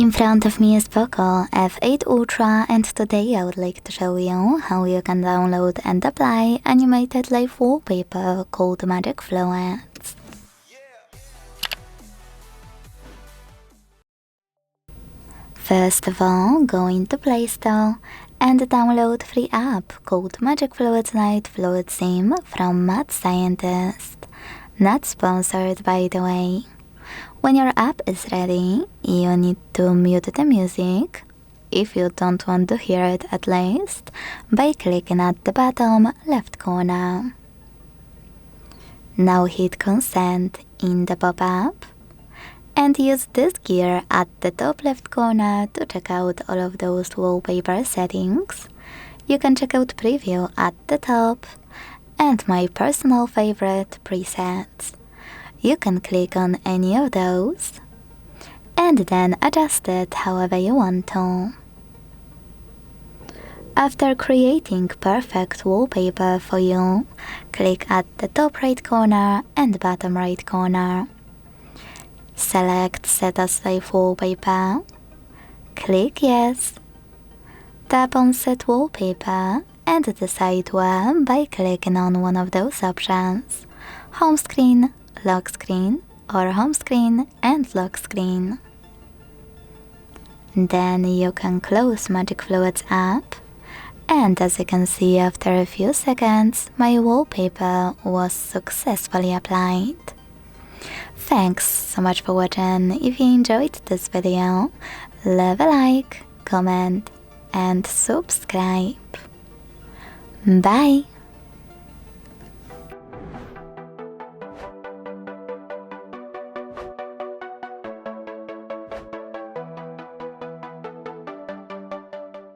In front of me is POCO F8 Ultra, and today I would like to show you how you can download and apply animated live wallpaper called Magic Fluids. First of all, go into Play Store and download free app called Magic Fluids Light Fluid Sim from Mad Scientist. Not sponsored, by the way. When your app is ready, you need to mute the music, if you don't want to hear it at least, by clicking at the bottom left corner. Now hit consent in the pop-up and use this gear at the top left corner to check out all of those wallpaper settings. You can check out preview at the top and my personal favorite presets. You can click on any of those and then adjust it however you want to. After creating perfect wallpaper for you, click at the top right corner and bottom right corner. Select Set as Live Wallpaper. Click Yes. Tap on Set Wallpaper and decide where by clicking on one of those options: Home Screen, Lock Screen, or Home Screen and Lock Screen. Then you can close Magic Fluids app, and as you can see, after a few seconds my wallpaper was successfully applied. Thanks so much for watching. If you enjoyed this video, leave a like, comment and subscribe. Bye!